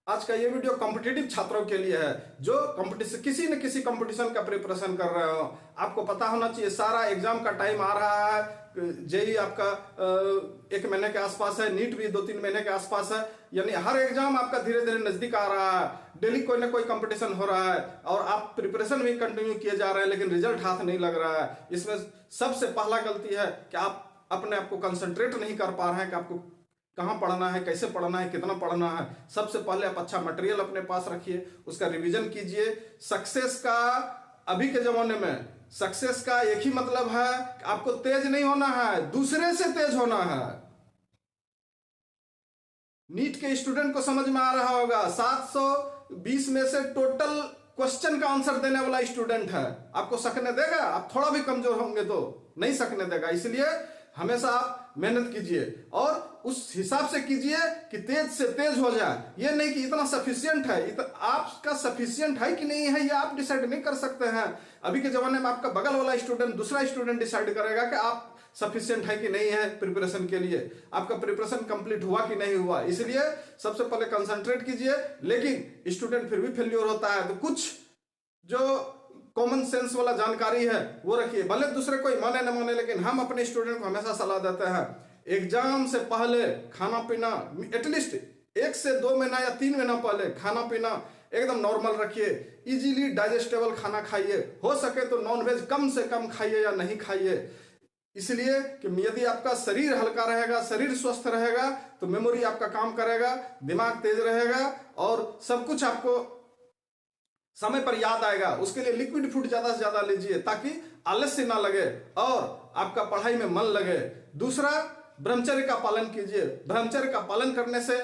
आज का ये वीडियो कॉम्पिटिटिव छात्रों के लिए है जो कंपटीशन किसी न किसी कंपटीशन का प्रिपरेशन कर रहे हो। आपको पता होना चाहिए सारा एग्जाम का टाइम आ रहा है। जेई आपका 1 महीने के आसपास है, नीट भी 2-3 महीने के आसपास है, यानी हर एग्जाम आपका धीरे धीरे नजदीक आ रहा है। डेली कोई ना कोई कंपटीशन हो रहा है और आप प्रिपरेशन भी कंटिन्यू किए जा रहे हैं, लेकिन रिजल्ट हाथ नहीं लग रहा है। इसमें सबसे पहला गलती है कि आप अपने आप को कंसंट्रेट नहीं कर पा रहे हैं कि आपको कहाँ पढ़ना है, कैसे पढ़ना है, कितना पढ़ना है। सबसे पहले आप अच्छा मटेरियल अपने पास रखिए, उसका रिवीजन कीजिए। सक्सेस का अभी के जमाने में सक्सेस का एक ही मतलब है कि आपको तेज नहीं होना है, दूसरे से तेज होना है। नीट के स्टूडेंट को समझ में आ रहा होगा, 720 में से टोटल क्वेश्चन का आंसर देने वाला स्टूडेंट है। आपको सकने देगा? आप थोड़ा भी कमजोर होंगे तो नहीं सकने देगा। इसलिए हमेशा आप मेहनत कीजिए और उस हिसाब से कीजिए कि तेज से तेज हो जाए। ये नहीं कि इतना सफिशियंट है, आपका सफिशियंट है कि नहीं है ये आप डिसाइड नहीं कर सकते हैं। अभी के जमाने में आपका बगल वाला स्टूडेंट, दूसरा स्टूडेंट डिसाइड करेगा कि आप सफिशियंट है कि नहीं है प्रिपरेशन के लिए, आपका प्रिपरेशन कंप्लीट हुआ कि नहीं हुआ। इसलिए सबसे पहले कंसंट्रेट कीजिए। लेकिन स्टूडेंट फिर भी फेल्योर होता है, तो कुछ जो कॉमन सेंस वाला जानकारी है वो रखिए। भले दूसरे कोई माने न माने, लेकिन हम अपने स्टूडेंट को हमेशा सलाह देते हैं एग्जाम से पहले खाना पीना एटलीस्ट 1 से 2 महीना या 3 महीना पहले खाना पीना एकदम नॉर्मल रखिए। इजीली डाइजेस्टेबल खाना खाइए, हो सके तो नॉनवेज कम से कम खाइए या नहीं खाइए। इसलिए कि यदि आपका शरीर हल्का रहेगा, शरीर स्वस्थ रहेगा, तो मेमोरी आपका काम करेगा, दिमाग तेज रहेगा और सब कुछ आपको समय पर याद आएगा। उसके लिए लिक्विड फूड ज्यादा से ज्यादा लीजिए ताकि आलस्य ना लगे और आपका पढ़ाई में मन लगे। दूसरा, ब्रह्मचर्य का पालन कीजिए। ब्रह्मचर्य का पालन करने से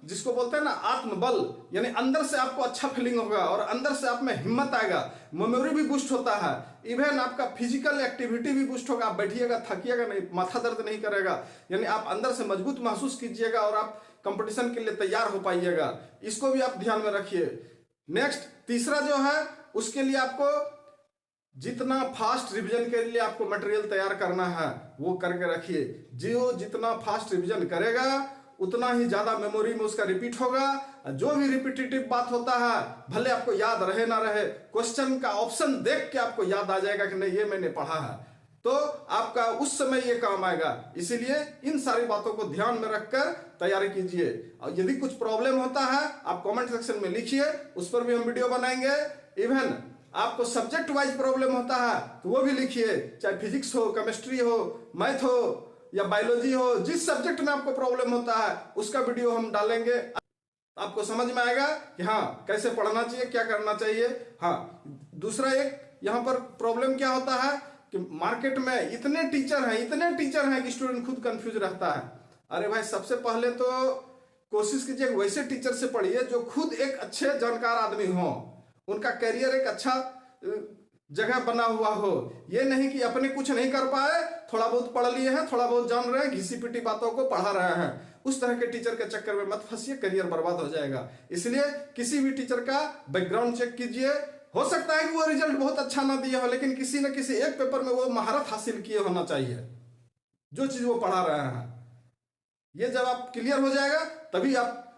जिसको बोलते हैं ना आत्मबल, यानी अंदर से आपको अच्छा फीलिंग होगा और अंदर से आप में हिम्मत आएगा। मेमोरी भी बूस्ट होता है, इवन आपका फिजिकल एक्टिविटी भी बूस्ट होगा। आप बैठिएगा, थकिएगा नहीं, माथा दर्द नहीं करेगा, यानी आप अंदर से मजबूत महसूस कीजिएगा और आप कंपटीशन के लिए तैयार हो पाइएगा। इसको भी आप ध्यान में रखिए। नेक्स्ट, तीसरा जो है, उसके लिए आपको जितना फास्ट रिवीजन के लिए आपको मटेरियल तैयार करना है वो करके रखिए। जो जितना फास्ट रिवीजन करेगा उतना ही ज्यादा मेमोरी में उसका रिपीट होगा। जो भी रिपीटेटिव बात होता है, भले आपको याद रहे ना रहे, क्वेश्चन का ऑप्शन देख के आपको याद आ जाएगा कि नहीं ये मैंने पढ़ा है, तो आपका उस समय ये काम आएगा। इसीलिए इन सारी बातों को ध्यान में रखकर तैयारी कीजिए। और यदि कुछ प्रॉब्लम होता है आप कमेंट सेक्शन में लिखिए, उस पर भी हम वीडियो बनाएंगे। इवन आपको सब्जेक्ट वाइज प्रॉब्लम होता है तो वो भी लिखिए, चाहे फिजिक्स हो, केमिस्ट्री हो, मैथ हो या बायोलॉजी हो, जिस सब्जेक्ट में आपको प्रॉब्लम होता है उसका वीडियो हम डालेंगे। आपको समझ में आएगा कि हाँ कैसे पढ़ना चाहिए, क्या करना चाहिए। हाँ, दूसरा एक यहाँ पर प्रॉब्लम क्या होता है कि मार्केट में इतने टीचर हैं कि स्टूडेंट खुद कंफ्यूज रहता है। अरे भाई, सबसे पहले तो कोशिश कीजिए वैसे टीचर से पढ़िए जो खुद एक अच्छे जानकार आदमी हो, उनका करियर एक अच्छा जगह बना हुआ हो। ये नहीं कि अपने कुछ नहीं कर पाए, थोड़ा बहुत पढ़ लिए हैं, थोड़ा बहुत जान रहे हैं, घिसी पिटी बातों को पढ़ा रहे हैं। उस तरह के टीचर के चक्कर में मत फंसिए, करियर बर्बाद हो जाएगा। इसलिए किसी भी टीचर का बैकग्राउंड चेक कीजिए। हो सकता है कि वो रिजल्ट बहुत अच्छा ना दिया हो, लेकिन किसी न किसी एक पेपर में वो महारत हासिल किए होना चाहिए जो चीज वो पढ़ा रहे हैं। ये जब आप क्लियर हो जाएगा तभी आप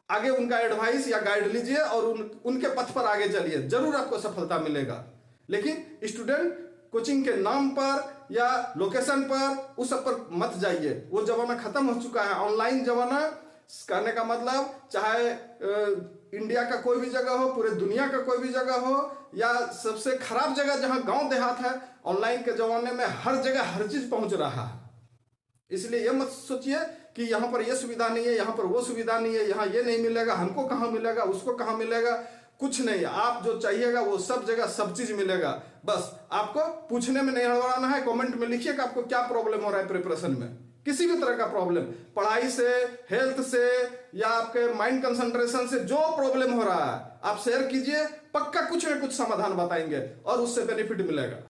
आगे उनका एडवाइस या गाइड लीजिए और उनके पथ पर आगे चलिए, जरूर आपको सफलता मिलेगा। लेकिन स्टूडेंट कोचिंग के नाम पर या लोकेशन पर उस सब पर मत जाइए, वो जमाना खत्म हो चुका है। ऑनलाइन जमाना कहने का मतलब चाहे इंडिया का कोई भी जगह हो, पूरे दुनिया का कोई भी जगह हो, या सबसे खराब जगह जहां गांव देहात है, ऑनलाइन के जमाने में हर जगह हर चीज पहुंच रहा है। इसलिए ये मत सोचिए कि यहाँ पर ये सुविधा नहीं है, यहाँ पर वो सुविधा नहीं है, यहाँ ये नहीं मिलेगा, हमको कहाँ मिलेगा, उसको कहाँ मिलेगा। कुछ नहीं, आप जो चाहिएगा वो सब जगह सब चीज मिलेगा। बस आपको पूछने में नहीं हड़बड़ाना है। कमेंट में लिखिए कि आपको क्या प्रॉब्लम हो रहा है प्रिपरेशन में, किसी भी तरह का प्रॉब्लम, पढ़ाई से, हेल्थ से या आपके माइंड कंसंट्रेशन से जो प्रॉब्लम हो रहा है आप शेयर कीजिए। पक्का कुछ न कुछ समाधान बताएंगे और उससे बेनिफिट मिलेगा।